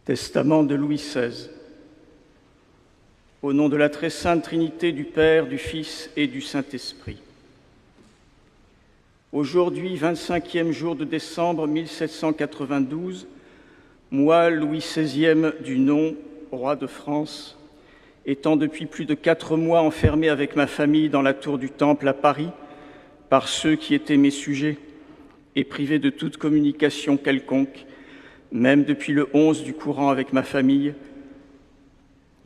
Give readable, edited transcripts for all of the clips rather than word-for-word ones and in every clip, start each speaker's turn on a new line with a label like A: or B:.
A: Testament de Louis XVI. Au nom de la très sainte Trinité du Père, du Fils et du Saint-Esprit. Aujourd'hui, 25e jour de décembre 1792, moi, Louis XVI du nom, roi de France, étant depuis plus de 4 mois enfermé avec ma famille dans la tour du Temple à Paris par ceux qui étaient mes sujets et privé de toute communication quelconque, même depuis le 11 du courant avec ma famille,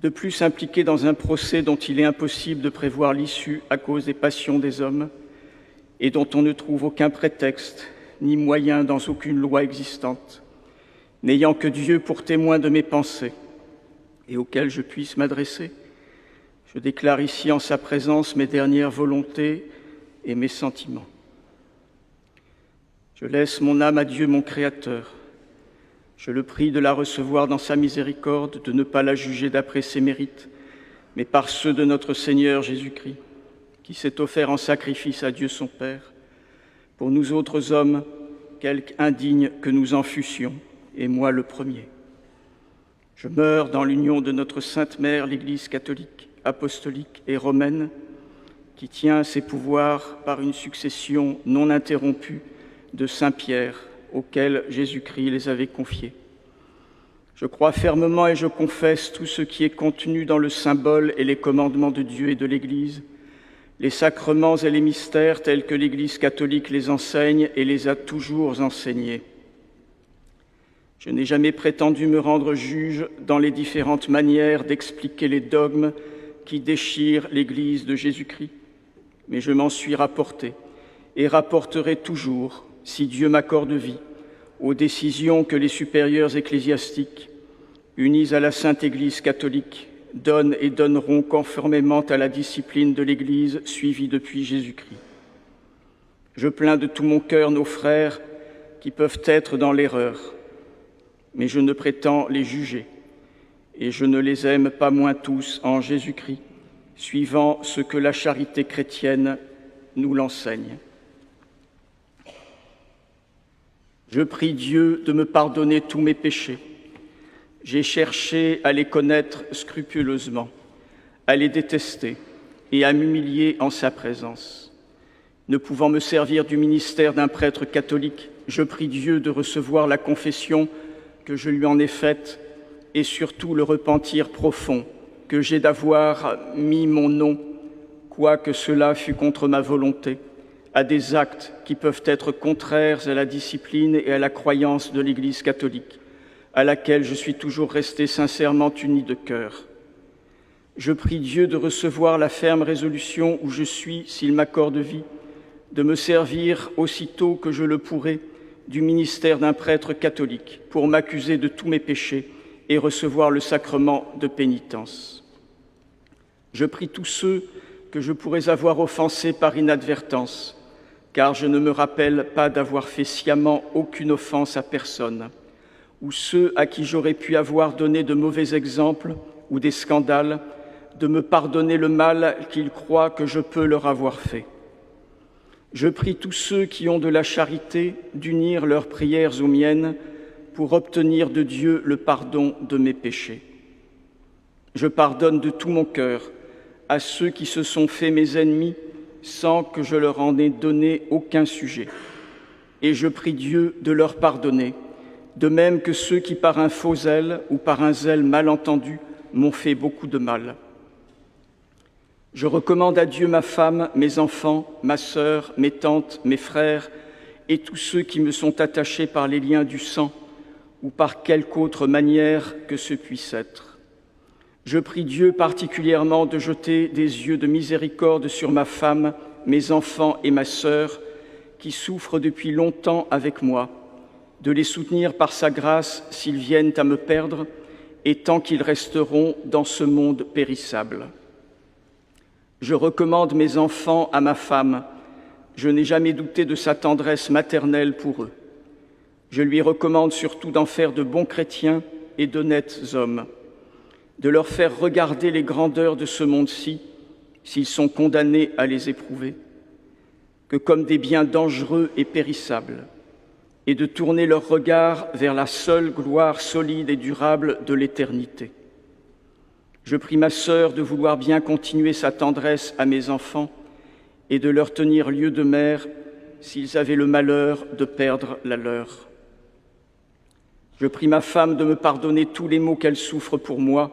A: de plus impliqué dans un procès dont il est impossible de prévoir l'issue à cause des passions des hommes et dont on ne trouve aucun prétexte ni moyen dans aucune loi existante, n'ayant que Dieu pour témoin de mes pensées et auquel je puisse m'adresser, je déclare ici en sa présence mes dernières volontés et mes sentiments. Je laisse mon âme à Dieu mon Créateur. Je le prie de la recevoir dans sa miséricorde, de ne pas la juger d'après ses mérites, mais par ceux de notre Seigneur Jésus-Christ, qui s'est offert en sacrifice à Dieu son Père, pour nous autres hommes, quelque indignes que nous en fussions, et moi le premier. Je meurs dans l'union de notre Sainte Mère, l'Église catholique, apostolique et romaine, qui tient ses pouvoirs par une succession non interrompue de Saint Pierre, auquel Jésus-Christ les avait confiés. Je crois fermement et je confesse tout ce qui est contenu dans le symbole et les commandements de Dieu et de l'Église, les sacrements et les mystères tels que l'Église catholique les enseigne et les a toujours enseignés. Je n'ai jamais prétendu me rendre juge dans les différentes manières d'expliquer les dogmes qui déchirent l'Église de Jésus-Christ, mais je m'en suis rapporté et rapporterai toujours, si Dieu m'accorde vie, aux décisions que les supérieurs ecclésiastiques, unis à la Sainte Église catholique, donnent et donneront conformément à la discipline de l'Église suivie depuis Jésus-Christ. Je plains de tout mon cœur nos frères qui peuvent être dans l'erreur, mais je ne prétends les juger, et je ne les aime pas moins tous en Jésus-Christ, suivant ce que la charité chrétienne nous l'enseigne. Je prie Dieu de me pardonner tous mes péchés. J'ai cherché à les connaître scrupuleusement, à les détester et à m'humilier en sa présence. Ne pouvant me servir du ministère d'un prêtre catholique, je prie Dieu de recevoir la confession que je lui en ai faite et surtout le repentir profond que j'ai d'avoir mis mon nom, quoique cela fût contre ma volonté, à des actes qui peuvent être contraires à la discipline et à la croyance de l'Église catholique, à laquelle je suis toujours resté sincèrement uni de cœur. Je prie Dieu de recevoir la ferme résolution où je suis, s'il m'accorde vie, de me servir aussitôt que je le pourrai du ministère d'un prêtre catholique pour m'accuser de tous mes péchés et recevoir le sacrement de pénitence. Je prie tous ceux que je pourrais avoir offensés par inadvertance, car je ne me rappelle pas d'avoir fait sciemment aucune offense à personne, ou ceux à qui j'aurais pu avoir donné de mauvais exemples ou des scandales, de me pardonner le mal qu'ils croient que je peux leur avoir fait. Je prie tous ceux qui ont de la charité d'unir leurs prières aux miennes pour obtenir de Dieu le pardon de mes péchés. Je pardonne de tout mon cœur à ceux qui se sont faits mes ennemis sans que je leur en ai donné aucun sujet. Et je prie Dieu de leur pardonner, de même que ceux qui, par un faux zèle ou par un zèle mal entendu, m'ont fait beaucoup de mal. Je recommande à Dieu ma femme, mes enfants, ma sœur, mes tantes, mes frères et tous ceux qui me sont attachés par les liens du sang ou par quelque autre manière que ce puisse être. Je prie Dieu particulièrement de jeter des yeux de miséricorde sur ma femme, mes enfants et ma sœur, qui souffrent depuis longtemps avec moi, de les soutenir par sa grâce s'ils viennent à me perdre et tant qu'ils resteront dans ce monde périssable. Je recommande mes enfants à ma femme. Je n'ai jamais douté de sa tendresse maternelle pour eux. Je lui recommande surtout d'en faire de bons chrétiens et d'honnêtes hommes, de leur faire regarder les grandeurs de ce monde-ci, s'ils sont condamnés à les éprouver, que comme des biens dangereux et périssables, et de tourner leur regard vers la seule gloire solide et durable de l'éternité. Je prie ma sœur de vouloir bien continuer sa tendresse à mes enfants et de leur tenir lieu de mère s'ils avaient le malheur de perdre la leur. Je prie ma femme de me pardonner tous les maux qu'elle souffre pour moi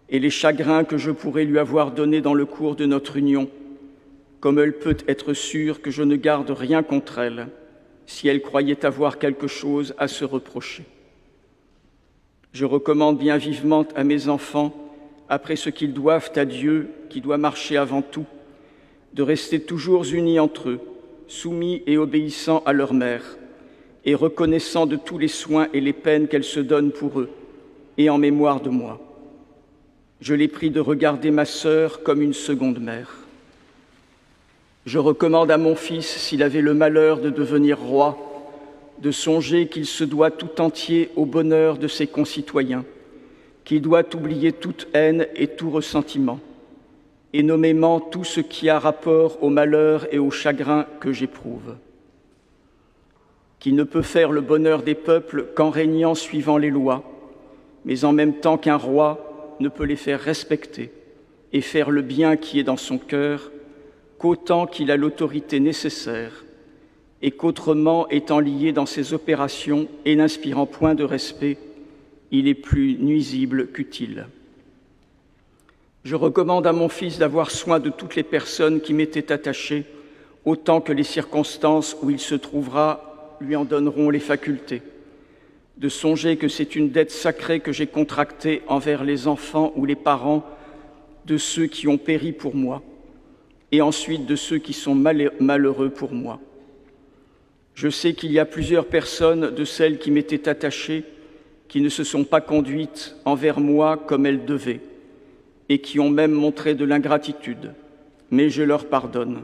A: et les chagrins que je pourrais lui avoir donnés dans le cours de notre union, comme elle peut être sûre que je ne garde rien contre elle, si elle croyait avoir quelque chose à se reprocher. Je recommande bien vivement à mes enfants, après ce qu'ils doivent à Dieu, qui doit marcher avant tout, de rester toujours unis entre eux, soumis et obéissants à leur mère, et reconnaissants de tous les soins et les peines qu'elle se donne pour eux, et en mémoire de moi. Je les prie de regarder ma sœur comme une seconde mère. Je recommande à mon fils, s'il avait le malheur de devenir roi, de songer qu'il se doit tout entier au bonheur de ses concitoyens, qu'il doit oublier toute haine et tout ressentiment, et nommément tout ce qui a rapport au malheur et au chagrin que j'éprouve. Qu'il ne peut faire le bonheur des peuples qu'en régnant suivant les lois, mais en même temps qu'un roi ne peut les faire respecter et faire le bien qui est dans son cœur, qu'autant qu'il a l'autorité nécessaire et qu'autrement, étant lié dans ses opérations et n'inspirant point de respect, il est plus nuisible qu'utile. Je recommande à mon fils d'avoir soin de toutes les personnes qui m'étaient attachées, autant que les circonstances où il se trouvera lui en donneront les facultés, de songer que c'est une dette sacrée que j'ai contractée envers les enfants ou les parents de ceux qui ont péri pour moi, et ensuite de ceux qui sont malheureux pour moi. Je sais qu'il y a plusieurs personnes de celles qui m'étaient attachées qui ne se sont pas conduites envers moi comme elles devaient et qui ont même montré de l'ingratitude, mais je leur pardonne.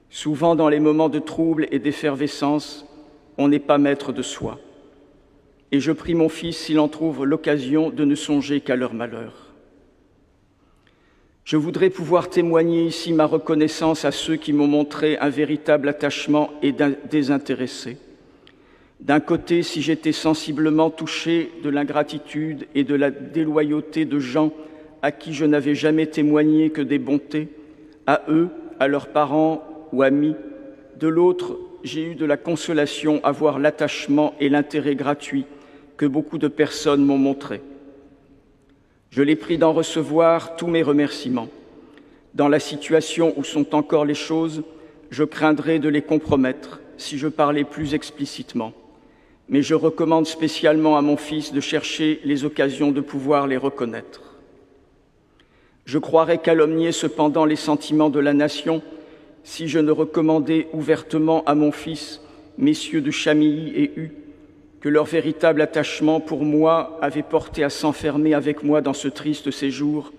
A: Souvent, dans les moments de trouble et d'effervescence, on n'est pas maître de soi. Et je prie mon fils, s'il en trouve l'occasion, de ne songer qu'à leur malheur. Je voudrais pouvoir témoigner ici ma reconnaissance à ceux qui m'ont montré un véritable attachement et désintéressé. D'un côté, si j'étais sensiblement touché de l'ingratitude et de la déloyauté de gens à qui je n'avais jamais témoigné que des bontés, à eux, à leurs parents ou amis, de l'autre, j'ai eu de la consolation à voir l'attachement et l'intérêt gratuit que beaucoup de personnes m'ont montré. Je les prie d'en recevoir tous mes remerciements. Dans la situation où sont encore les choses, je craindrais de les compromettre si je parlais plus explicitement. Mais je recommande spécialement à mon fils de chercher les occasions de pouvoir les reconnaître. Je croirais calomnier cependant les sentiments de la nation si je ne recommandais ouvertement à mon fils, messieurs de Chamilly et Hue, que leur véritable attachement pour moi avait porté à s'enfermer avec moi dans ce triste séjour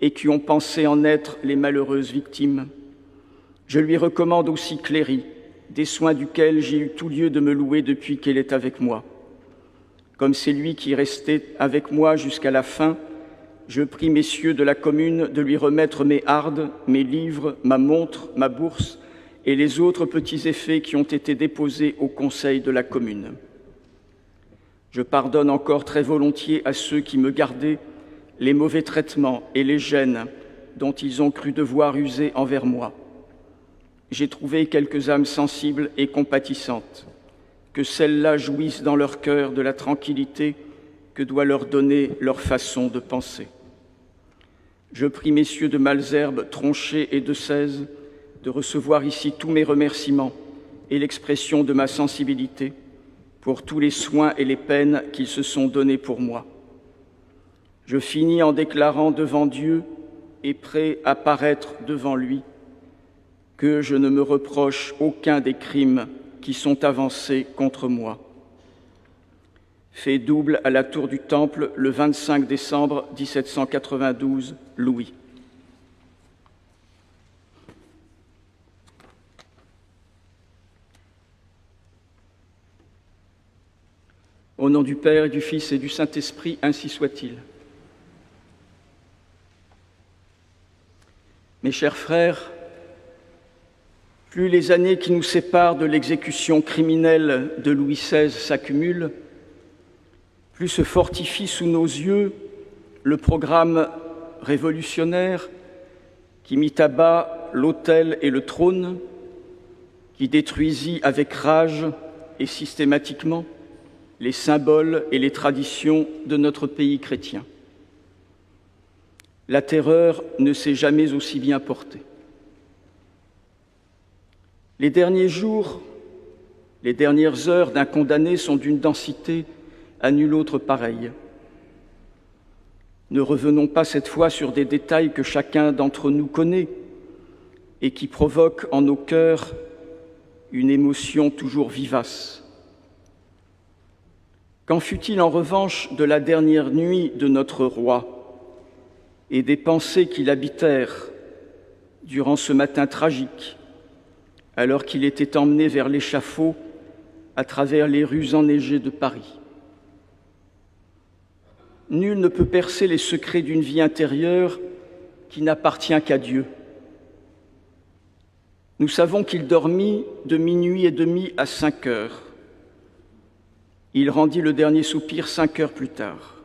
A: et qui ont pensé en être les malheureuses victimes. Je lui recommande aussi Cléry, des soins duquel j'ai eu tout lieu de me louer depuis qu'elle est avec moi. Comme c'est lui qui restait avec moi jusqu'à la fin, je prie messieurs de la commune de lui remettre mes hardes, mes livres, ma montre, ma bourse et les autres petits effets qui ont été déposés au conseil de la commune. Je pardonne encore très volontiers à ceux qui me gardaient les mauvais traitements et les gênes dont ils ont cru devoir user envers moi. J'ai trouvé quelques âmes sensibles et compatissantes, que celles-là jouissent dans leur cœur de la tranquillité que doit leur donner leur façon de penser. Je prie messieurs de Malesherbes, Tronchet et de Sèze de recevoir ici tous mes remerciements et l'expression de ma sensibilité pour tous les soins et les peines qu'ils se sont donnés pour moi. Je finis en déclarant devant Dieu et prêt à paraître devant lui que je ne me reproche aucun des crimes qui sont avancés contre moi. Fait double à la tour du Temple le 25 décembre 1792, Louis. Au nom du Père et du Fils et du Saint-Esprit, ainsi soit-il. Mes chers frères, Plus les années qui nous séparent de l'exécution criminelle de Louis XVI s'accumulent, plus se fortifie sous nos yeux le programme révolutionnaire qui mit à bas l'autel et le trône, qui détruisit avec rage et systématiquement les symboles et les traditions de notre pays chrétien. La terreur ne s'est jamais aussi bien portée. Les derniers jours, les dernières heures d'un condamné sont d'une densité à nulle autre pareille. Ne revenons pas cette fois sur des détails que chacun d'entre nous connaît et qui provoquent en nos cœurs une émotion toujours vivace. Qu'en fut-il en revanche de la dernière nuit de notre roi et des pensées qui l'habitèrent durant ce matin tragique, alors qu'il était emmené vers l'échafaud à travers les rues enneigées de Paris? Nul ne peut percer les secrets d'une vie intérieure qui n'appartient qu'à Dieu. Nous savons qu'il dormit de minuit et demi à 5 heures. Il rendit le dernier soupir 5 heures plus tard.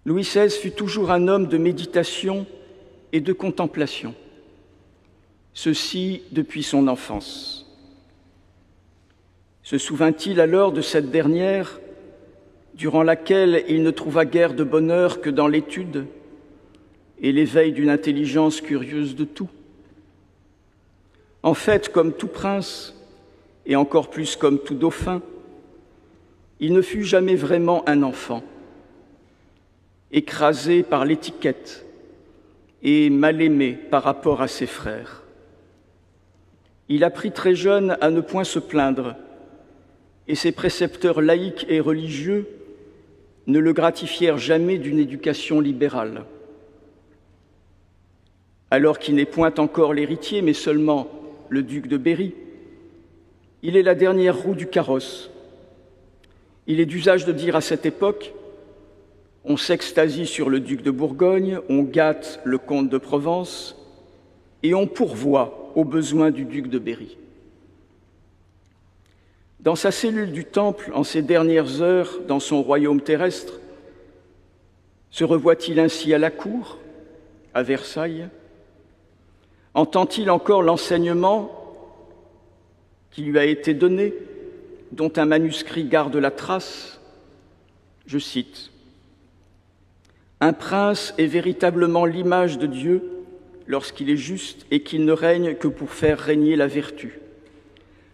A: Louis XVI fut toujours un homme de méditation et de contemplation, ceci depuis son enfance. Se souvint-il alors de cette dernière, durant laquelle il ne trouva guère de bonheur que dans l'étude et l'éveil d'une intelligence curieuse de tout? En fait, comme tout prince, et encore plus comme tout dauphin, il ne fut jamais vraiment un enfant, écrasé par l'étiquette et mal aimé par rapport à ses frères. Il apprit très jeune à ne point se plaindre, et ses précepteurs laïques et religieux ne le gratifièrent jamais d'une éducation libérale. Alors qu'il n'est point encore l'héritier, mais seulement le duc de Berry, il est la dernière roue du carrosse. Il est d'usage de dire à cette époque: on s'extasie sur le duc de Bourgogne, on gâte le comte de Provence et on pourvoit aux besoins du duc de Berry. Dans sa cellule du Temple, en ces dernières heures, dans son royaume terrestre, se revoit-il ainsi à la cour, à Versailles? Entend-il encore l'enseignement qui lui a été donné, dont un manuscrit garde la trace? Je cite: « Un prince est véritablement l'image de Dieu lorsqu'il est juste et qu'il ne règne que pour faire régner la vertu.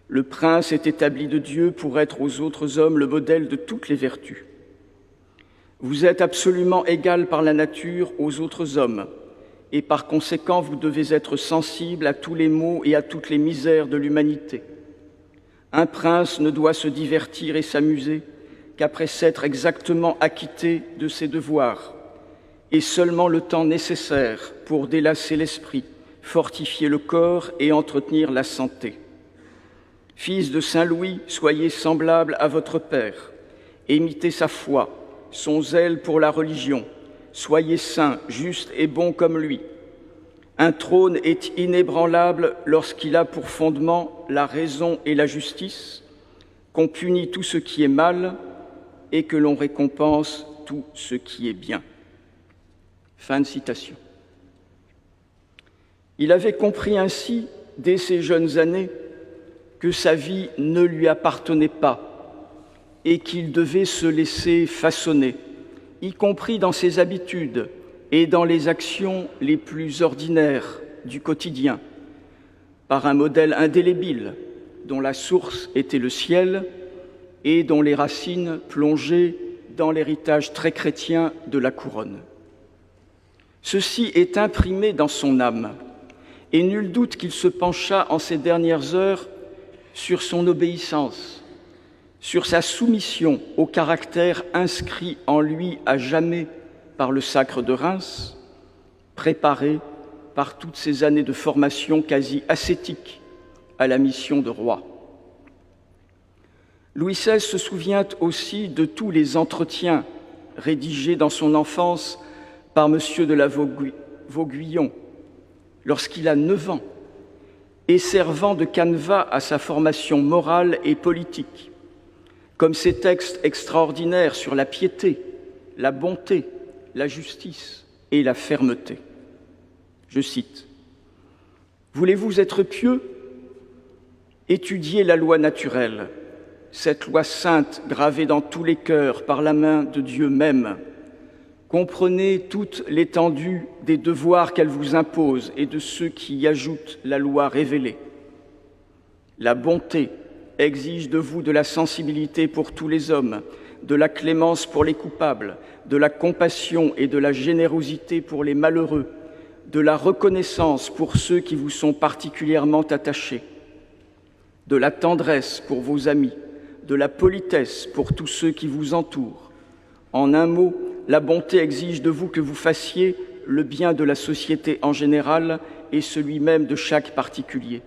A: Le prince est établi de Dieu pour être aux autres hommes le modèle de toutes les vertus. Vous êtes absolument égal par la nature aux autres hommes, et par conséquent vous devez être sensible à tous les maux et à toutes les misères de l'humanité. Un prince ne doit se divertir et s'amuser qu'après s'être exactement acquitté de ses devoirs, et seulement le temps nécessaire pour délasser l'esprit, fortifier le corps et entretenir la santé. Fils de Saint Louis, soyez semblable à votre Père, imitez sa foi, son zèle pour la religion, soyez saint, juste et bon comme lui. Un trône est inébranlable lorsqu'il a pour fondement la raison et la justice, qu'on punit tout ce qui est mal et que l'on récompense tout ce qui est bien. » Fin de citation. Il avait compris ainsi, dès ses jeunes années, que sa vie ne lui appartenait pas et qu'il devait se laisser façonner, y compris dans ses habitudes et dans les actions les plus ordinaires du quotidien, par un modèle indélébile dont la source était le ciel et dont les racines plongeaient dans l'héritage très chrétien de la couronne. Ceci est imprimé dans son âme, et nul doute qu'il se pencha en ces dernières heures sur son obéissance, sur sa soumission au caractère inscrit en lui à jamais par le sacre de Reims, préparé par toutes ces années de formation quasi ascétique à la mission de roi. Louis XVI se souvient aussi de tous les entretiens rédigés dans son enfance par M. de la Vauguyon, lorsqu'il a 9 ans et servant de canevas à sa formation morale et politique, comme ses textes extraordinaires sur la piété, la bonté, la justice et la fermeté. Je cite : « Voulez-vous être pieux ? Étudiez la loi naturelle, cette loi sainte gravée dans tous les cœurs par la main de Dieu même. Comprenez toute l'étendue des devoirs qu'elle vous impose et de ceux qui y ajoutent la loi révélée. La bonté exige de vous de la sensibilité pour tous les hommes, de la clémence pour les coupables, de la compassion et de la générosité pour les malheureux, de la reconnaissance pour ceux qui vous sont particulièrement attachés, de la tendresse pour vos amis, de la politesse pour tous ceux qui vous entourent. En un mot, la bonté exige de vous que vous fassiez le bien de la société en général et celui même de chaque particulier.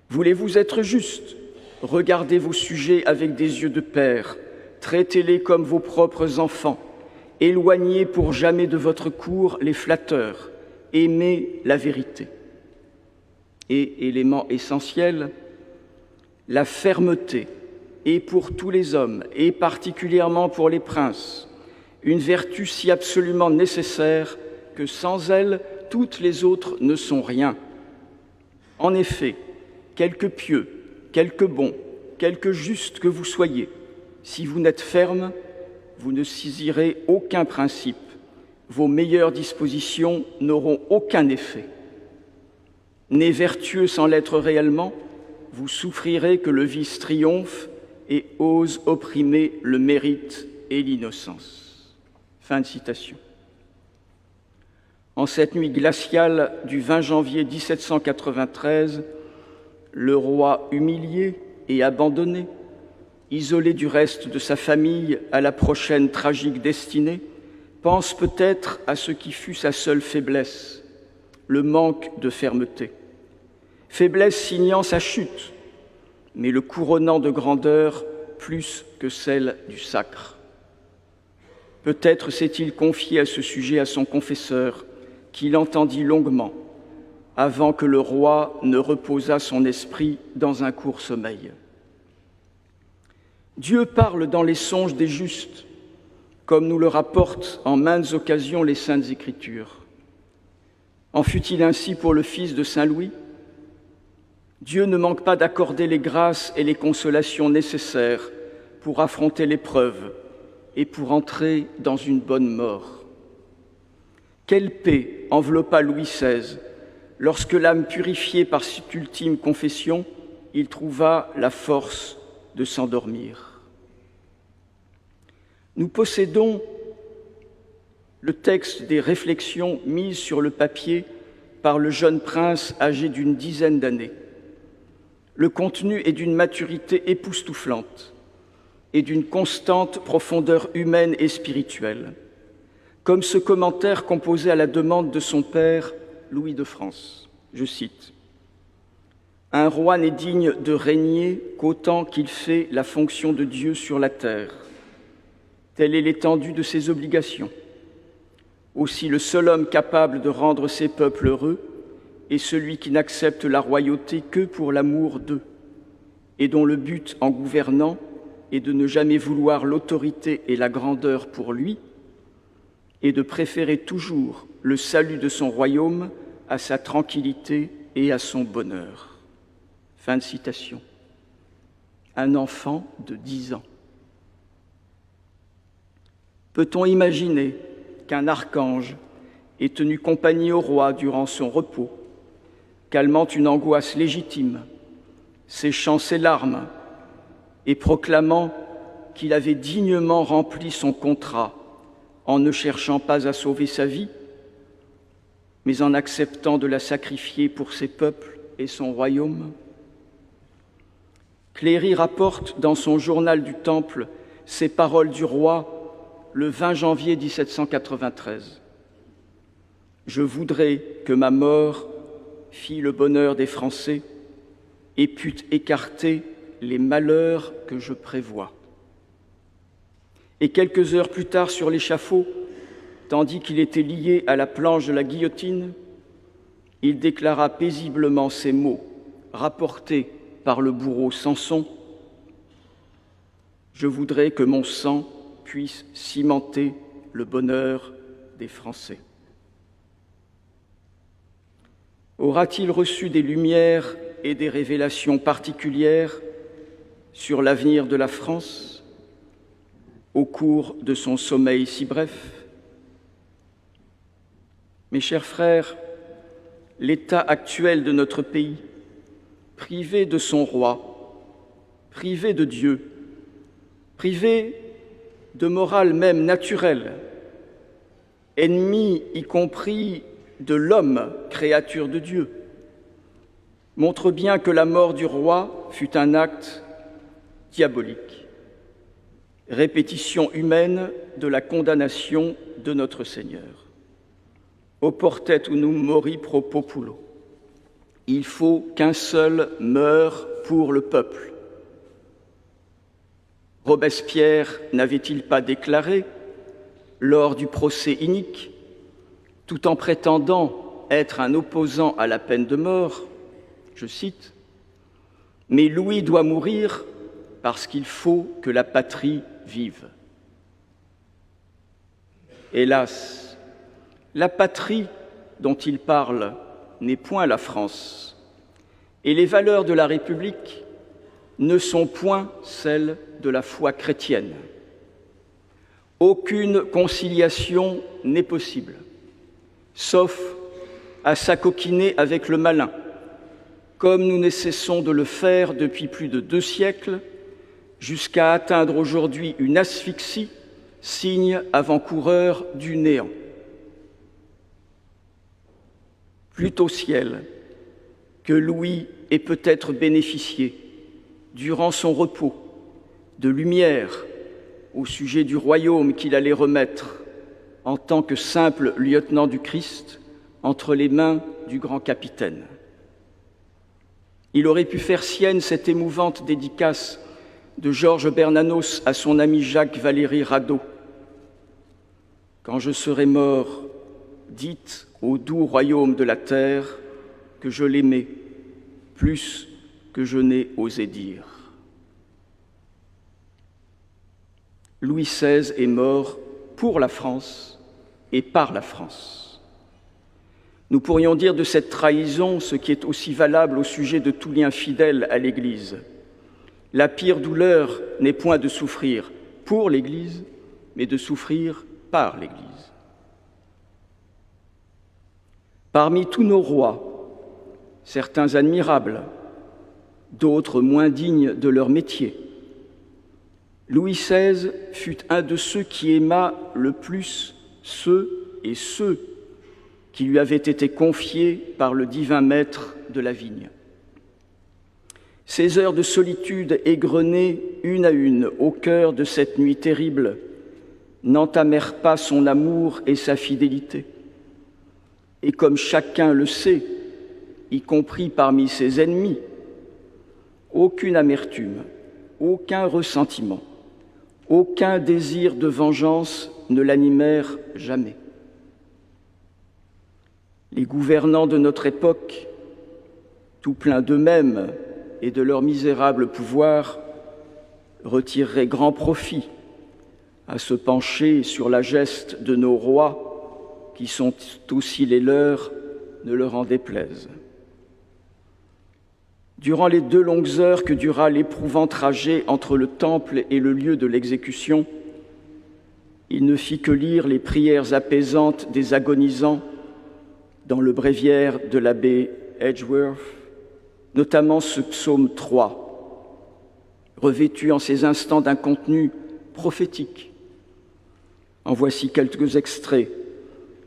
A: Voulez-vous être juste ? Regardez vos sujets avec des yeux de père, traitez-les comme vos propres enfants, éloignez pour jamais de votre cour les flatteurs, aimez la vérité. Et élément essentiel, la fermeté est pour tous les hommes, et particulièrement pour les princes, une vertu si absolument nécessaire que sans elle, toutes les autres ne sont rien. En effet, quelque pieux, quelque bon, quelque juste que vous soyez, si vous n'êtes ferme, vous ne saisirez aucun principe, vos meilleures dispositions n'auront aucun effet. Né vertueux sans l'être réellement, vous souffrirez que le vice triomphe et ose opprimer le mérite et l'innocence. » Fin de citation. En cette nuit glaciale du 20 janvier 1793, le roi humilié et abandonné, isolé du reste de sa famille à la prochaine tragique destinée, pense peut-être à ce qui fut sa seule faiblesse, le manque de fermeté. Faiblesse signant sa chute, mais le couronnant de grandeur plus que celle du sacre. Peut-être s'est-il confié à ce sujet à son confesseur, qui l'entendit longuement, avant que le roi ne reposât son esprit dans un court sommeil. Dieu parle dans les songes des justes, comme nous le rapportent en maintes occasions les Saintes Écritures. En fut-il ainsi pour le fils de Saint Louis ? Dieu ne manque pas d'accorder les grâces et les consolations nécessaires pour affronter l'épreuve et pour entrer dans une bonne mort. Quelle paix enveloppa Louis XVI lorsque, l'âme purifiée par cette ultime confession, il trouva la force de s'endormir. Nous possédons le texte des réflexions mises sur le papier par le jeune prince âgé d'une dizaine d'années. Le contenu est d'une maturité époustouflante et d'une constante profondeur humaine et spirituelle, comme ce commentaire composé à la demande de son père, Louis de France. Je cite : « Un roi n'est digne de régner qu'autant qu'il fait la fonction de Dieu sur la terre. Telle est l'étendue de ses obligations. Aussi le seul homme capable de rendre ses peuples heureux est celui qui n'accepte la royauté que pour l'amour d'eux, et dont le but en gouvernant est de ne jamais vouloir l'autorité et la grandeur pour lui, et de préférer toujours le salut de son royaume à sa tranquillité et à son bonheur. » Fin de citation. Un enfant de 10 ans. Peut-on imaginer qu'un archange ait tenu compagnie au roi durant son repos, calmant une angoisse légitime, séchant ses larmes et proclamant qu'il avait dignement rempli son contrat en ne cherchant pas à sauver sa vie, mais en acceptant de la sacrifier pour ses peuples et son royaume? Cléry rapporte dans son journal du Temple ces paroles du roi le 20 janvier 1793. « Je voudrais que ma mort fît le bonheur des Français et pût écarter les malheurs que je prévois. » Et quelques heures plus tard, sur l'échafaud, tandis qu'il était lié à la planche de la guillotine, il déclara paisiblement ces mots rapporté par le bourreau Samson, je voudrais que mon sang puisse cimenter le bonheur des Français. Aura-t-il reçu des lumières et des révélations particulières sur l'avenir de la France au cours de son sommeil si bref? Mes chers frères, l'état actuel de notre pays, privé de son roi, privé de Dieu, privé de morale même naturelle, ennemi y compris de l'homme, créature de Dieu, montre bien que la mort du roi fut un acte diabolique, répétition humaine de la condamnation de notre Seigneur. Oportet unum mori pro populo. Il faut qu'un seul meure pour le peuple. Robespierre n'avait-il pas déclaré, lors du procès inique, tout en prétendant être un opposant à la peine de mort, je cite, « Mais Louis doit mourir parce qu'il faut que la patrie vive. » Hélas, la patrie dont il parle n'est point la France, et les valeurs de la République ne sont point celles de la foi chrétienne. Aucune conciliation n'est possible, sauf à s'acoquiner avec le malin, comme nous ne cessons de le faire depuis plus de 2 siècles, jusqu'à atteindre aujourd'hui une asphyxie, signe avant-coureur du néant. Plût au ciel que Louis ait peut-être bénéficié, durant son repos, de lumière au sujet du royaume qu'il allait remettre en tant que simple lieutenant du Christ entre les mains du grand capitaine. Il aurait pu faire sienne cette émouvante dédicace de Georges Bernanos à son ami Jacques-Valéry Radeau. « Quand je serai mort, dites au doux royaume de la terre que je l'aimais plus que je n'ai osé dire. » Louis XVI est mort pour la France et par la France. Nous pourrions dire de cette trahison ce qui est aussi valable au sujet de tout lien fidèle à l'Église. La pire douleur n'est point de souffrir pour l'Église, mais de souffrir par l'Église. Parmi tous nos rois, certains admirables, d'autres moins dignes de leur métier, Louis XVI fut un de ceux qui aima le plus ceux qui lui avaient été confiés par le divin maître de la vigne. Ces heures de solitude égrenées une à une au cœur de cette nuit terrible n'entamèrent pas son amour et sa fidélité. Et comme chacun le sait, y compris parmi ses ennemis, aucune amertume, aucun ressentiment, aucun désir de vengeance ne l'animèrent jamais. Les gouvernants de notre époque, tout pleins d'eux-mêmes et de leur misérable pouvoir, retireraient grand profit à se pencher sur la geste de nos rois, qui sont aussi les leurs, ne leur en déplaise. Durant les 2 longues heures que dura l'éprouvant trajet entre le temple et le lieu de l'exécution, il ne fit que lire les prières apaisantes des agonisants dans le bréviaire de l'abbé Edgeworth, notamment ce psaume 3, revêtu en ces instants d'un contenu prophétique. En voici quelques extraits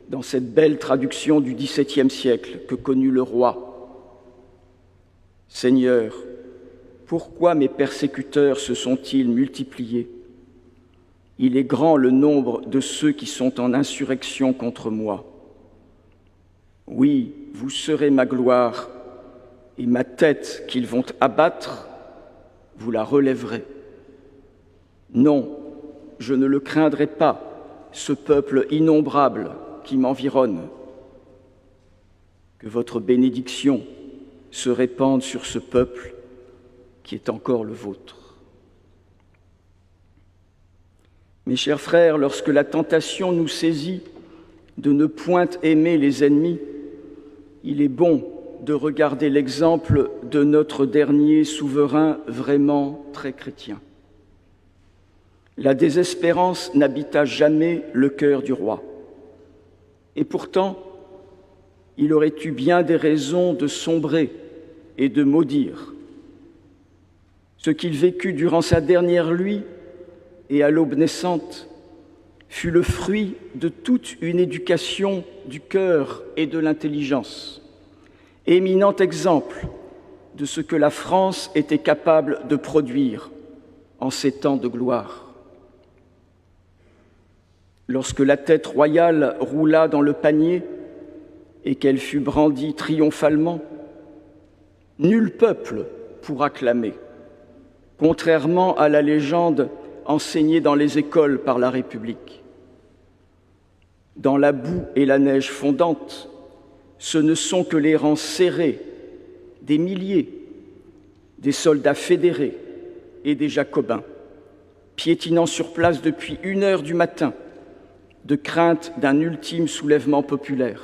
A: dans cette belle traduction du XVIIe siècle que connut le roi. « Seigneur, pourquoi mes persécuteurs se sont-ils multipliés? Il est grand le nombre de ceux qui sont en insurrection contre moi. Oui, vous serez ma gloire, et ma tête qu'ils vont abattre, vous la relèverez. Non, je ne le craindrai pas, ce peuple innombrable qui m'environne. Que votre bénédiction se répandent sur ce peuple qui est encore le vôtre. Mes chers frères, lorsque la tentation nous saisit de ne point aimer les ennemis, il est bon de regarder l'exemple de notre dernier souverain vraiment très chrétien. La désespérance n'habita jamais le cœur du roi. Et pourtant, il aurait eu bien des raisons de sombrer et de maudire. Ce qu'il vécut durant sa dernière nuit et à l'aube naissante fut le fruit de toute une éducation du cœur et de l'intelligence, éminent exemple de ce que la France était capable de produire en ces temps de gloire. Lorsque la tête royale roula dans le panier et qu'elle fut brandie triomphalement, nul peuple pourra clamer, contrairement à la légende enseignée dans les écoles par la République. Dans la boue et la neige fondante, ce ne sont que les rangs serrés des milliers, des soldats fédérés et des jacobins, piétinant sur place depuis 1h du matin, de crainte d'un ultime soulèvement populaire.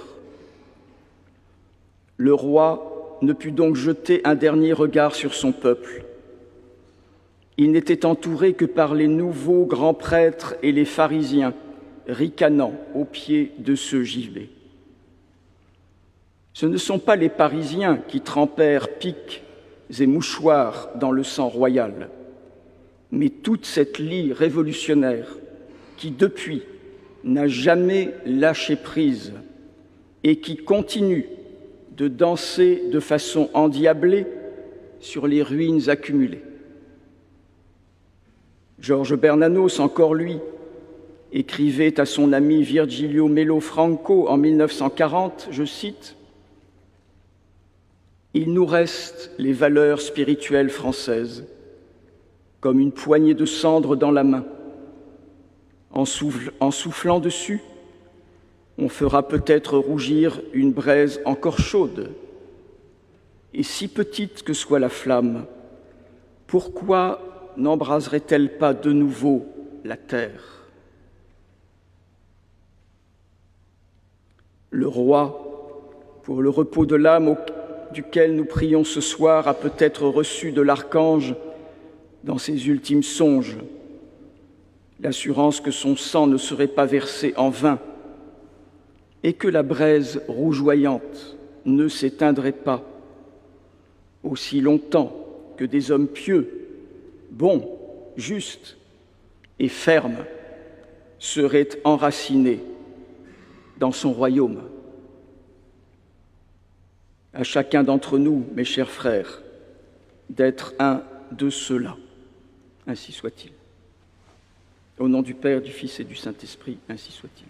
A: Le roi ne put donc jeter un dernier regard sur son peuple. Il n'était entouré que par les nouveaux grands prêtres et les pharisiens, ricanant au pied de ce gibet. Ce ne sont pas les Parisiens qui trempèrent piques et mouchoirs dans le sang royal, mais toute cette lie révolutionnaire qui, depuis, n'a jamais lâché prise et qui continue de danser de façon endiablée sur les ruines accumulées. Georges Bernanos, encore lui, écrivait à son ami Virgilio Melo Franco en 1940, je cite, « Il nous reste les valeurs spirituelles françaises, comme une poignée de cendres dans la main. En soufflant dessus, on fera peut-être rougir une braise encore chaude. Et si petite que soit la flamme, pourquoi n'embraserait-elle pas de nouveau la terre ? Le roi, pour le repos de l'âme duquel nous prions ce soir, a peut-être reçu de l'archange, dans ses ultimes songes, l'assurance que son sang ne serait pas versé en vain et que la braise rougeoyante ne s'éteindrait pas aussi longtemps que des hommes pieux, bons, justes et fermes seraient enracinés dans son royaume. À chacun d'entre nous, mes chers frères, d'être un de ceux-là. Ainsi soit-il. Au nom du Père, du Fils et du Saint-Esprit, ainsi soit-il.